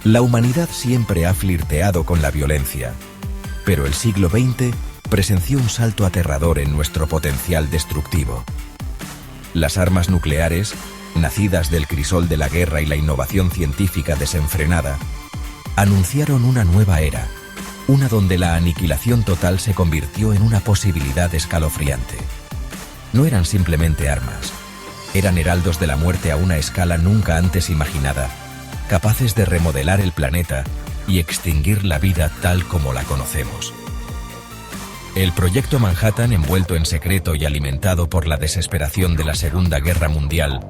La humanidad siempre ha flirteado con la violencia, pero el siglo XX presenció un salto aterrador en nuestro potencial destructivo. Las armas nucleares, nacidas del crisol de la guerra y la innovación científica desenfrenada, anunciaron una nueva era, una donde la aniquilación total se convirtió en una posibilidad escalofriante. No eran simplemente armas, eran heraldos de la muerte a una escala nunca antes imaginada, capaces de remodelar el planeta y extinguir la vida tal como la conocemos. El Proyecto Manhattan, envuelto en secreto y alimentado por la desesperación de la Segunda Guerra Mundial,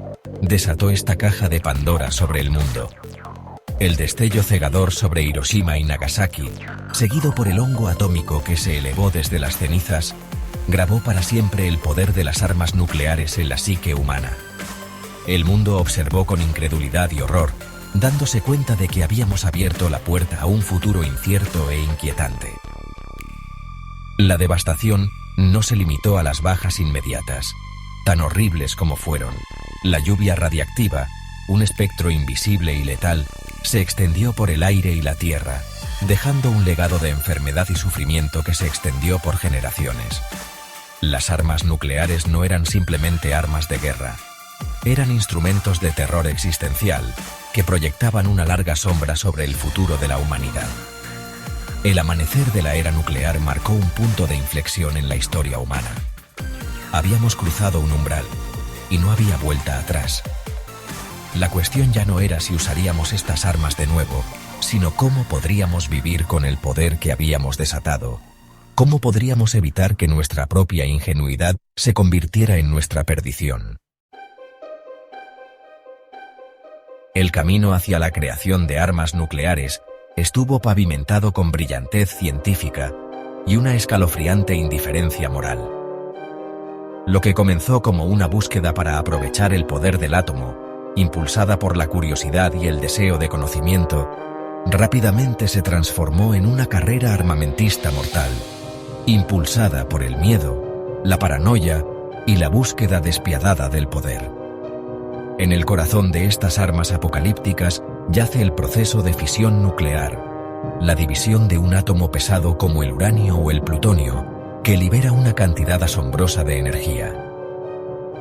desató esta caja de Pandora sobre el mundo. El destello cegador sobre Hiroshima y Nagasaki, seguido por el hongo atómico que se elevó desde las cenizas, grabó para siempre el poder de las armas nucleares en la psique humana. El mundo observó con incredulidad y horror, dándose cuenta de que habíamos abierto la puerta a un futuro incierto e inquietante. La devastación no se limitó a las bajas inmediatas, tan horribles como fueron. La lluvia radiactiva, un espectro invisible y letal, se extendió por el aire y la tierra, dejando un legado de enfermedad y sufrimiento que se extendió por generaciones. Las armas nucleares no eran simplemente armas de guerra, eran instrumentos de terror existencial que proyectaban una larga sombra sobre el futuro de la humanidad. El amanecer de la era nuclear marcó un punto de inflexión en la historia humana. Habíamos cruzado un umbral y no había vuelta atrás. La cuestión ya no era si usaríamos estas armas de nuevo, sino cómo podríamos vivir con el poder que habíamos desatado. ¿Cómo podríamos evitar que nuestra propia ingenuidad se convirtiera en nuestra perdición? El camino hacia la creación de armas nucleares estuvo pavimentado con brillantez científica y una escalofriante indiferencia moral. Lo que comenzó como una búsqueda para aprovechar el poder del átomo, impulsada por la curiosidad y el deseo de conocimiento, rápidamente se transformó en una carrera armamentista mortal, impulsada por el miedo, la paranoia y la búsqueda despiadada del poder. En el corazón de estas armas apocalípticas yace el proceso de fisión nuclear, la división de un átomo pesado como el uranio o el plutonio, que libera una cantidad asombrosa de energía.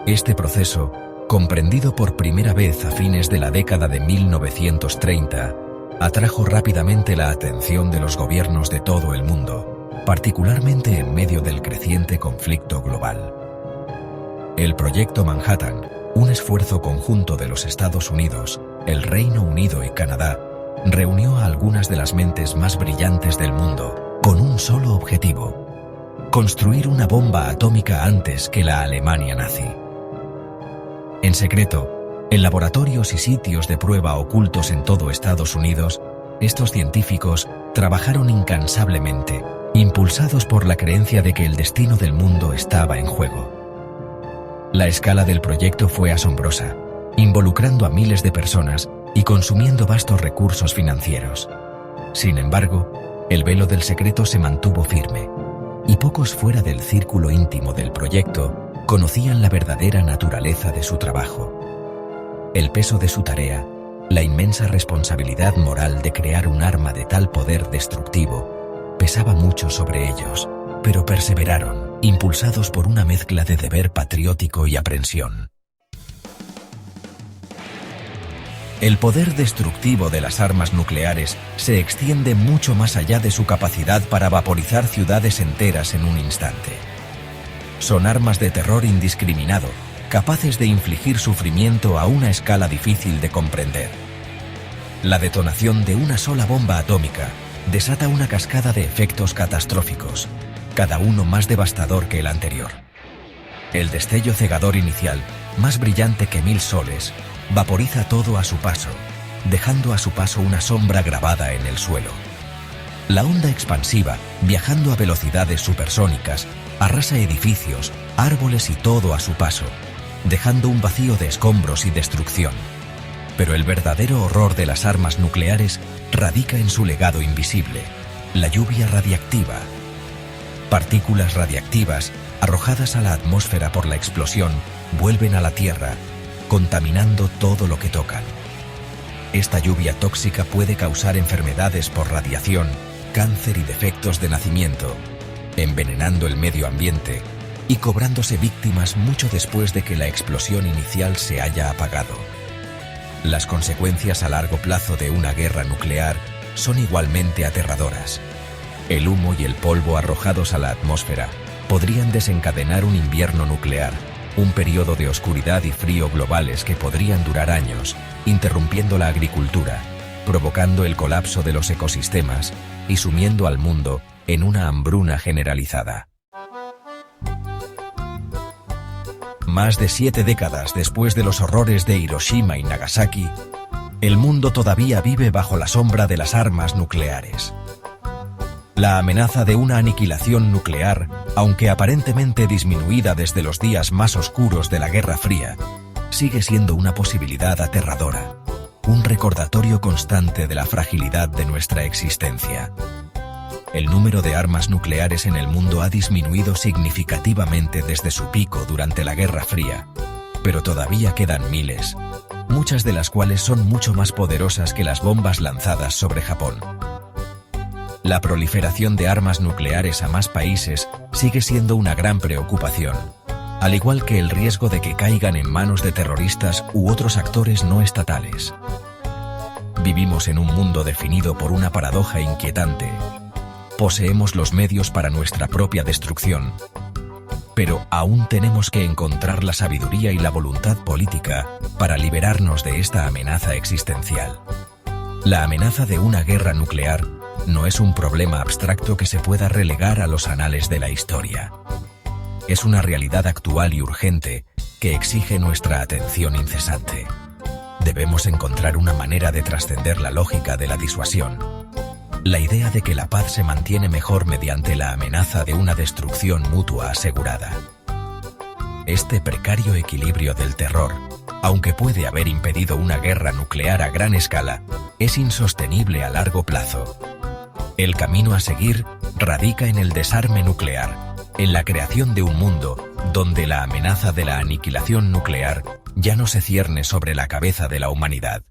Este proceso, comprendido por primera vez a fines de la década de 1930, atrajo rápidamente la atención de los gobiernos de todo el mundo, particularmente en medio del creciente conflicto global. El Proyecto Manhattan, un esfuerzo conjunto de los Estados Unidos, el Reino Unido y Canadá, reunió a algunas de las mentes más brillantes del mundo con un solo objetivo: construir una bomba atómica antes que la Alemania nazi. En secreto, en laboratorios y sitios de prueba ocultos en todo Estados Unidos, estos científicos trabajaron incansablemente, impulsados por la creencia de que el destino del mundo estaba en juego. La escala del proyecto fue asombrosa, involucrando a miles de personas y consumiendo vastos recursos financieros. Sin embargo, el velo del secreto se mantuvo firme, y pocos fuera del círculo íntimo del proyecto conocían la verdadera naturaleza de su trabajo. El peso de su tarea, la inmensa responsabilidad moral de crear un arma de tal poder destructivo, pesaba mucho sobre ellos, pero perseveraron, impulsados por una mezcla de deber patriótico y aprensión. El poder destructivo de las armas nucleares se extiende mucho más allá de su capacidad para vaporizar ciudades enteras en un instante. Son armas de terror indiscriminado, capaces de infligir sufrimiento a una escala difícil de comprender. La detonación de una sola bomba atómica desata una cascada de efectos catastróficos, cada uno más devastador que el anterior. El destello cegador inicial, más brillante que 1000 soles, vaporiza todo a su paso, dejando a su paso una sombra grabada en el suelo. La onda expansiva, viajando a velocidades supersónicas, arrasa edificios, árboles y todo a su paso, dejando un vacío de escombros y destrucción. Pero el verdadero horror de las armas nucleares radica en su legado invisible, la lluvia radiactiva. Partículas radiactivas, arrojadas a la atmósfera por la explosión, vuelven a la Tierra, contaminando todo lo que tocan. Esta lluvia tóxica puede causar enfermedades por radiación, cáncer y defectos de nacimiento, envenenando el medio ambiente y cobrándose víctimas mucho después de que la explosión inicial se haya apagado. Las consecuencias a largo plazo de una guerra nuclear son igualmente aterradoras. El humo y el polvo arrojados a la atmósfera podrían desencadenar un invierno nuclear, un periodo de oscuridad y frío globales que podrían durar años, interrumpiendo la agricultura, provocando el colapso de los ecosistemas y sumiendo al mundo en una hambruna generalizada. Más de 7 décadas después de los horrores de Hiroshima y Nagasaki, el mundo todavía vive bajo la sombra de las armas nucleares. La amenaza de una aniquilación nuclear, aunque aparentemente disminuida desde los días más oscuros de la Guerra Fría, sigue siendo una posibilidad aterradora, un recordatorio constante de la fragilidad de nuestra existencia. El número de armas nucleares en el mundo ha disminuido significativamente desde su pico durante la Guerra Fría, pero todavía quedan miles, muchas de las cuales son mucho más poderosas que las bombas lanzadas sobre Japón. La proliferación de armas nucleares a más países sigue siendo una gran preocupación, al igual que el riesgo de que caigan en manos de terroristas u otros actores no estatales. Vivimos en un mundo definido por una paradoja inquietante. Poseemos los medios para nuestra propia destrucción, pero aún tenemos que encontrar la sabiduría y la voluntad política para liberarnos de esta amenaza existencial. La amenaza de una guerra nuclear no es un problema abstracto que se pueda relegar a los anales de la historia. Es una realidad actual y urgente que exige nuestra atención incesante. Debemos encontrar una manera de trascender la lógica de la disuasión. La idea de que la paz se mantiene mejor mediante la amenaza de una destrucción mutua asegurada. Este precario equilibrio del terror, aunque puede haber impedido una guerra nuclear a gran escala, es insostenible a largo plazo. El camino a seguir radica en el desarme nuclear, en la creación de un mundo donde la amenaza de la aniquilación nuclear ya no se cierne sobre la cabeza de la humanidad.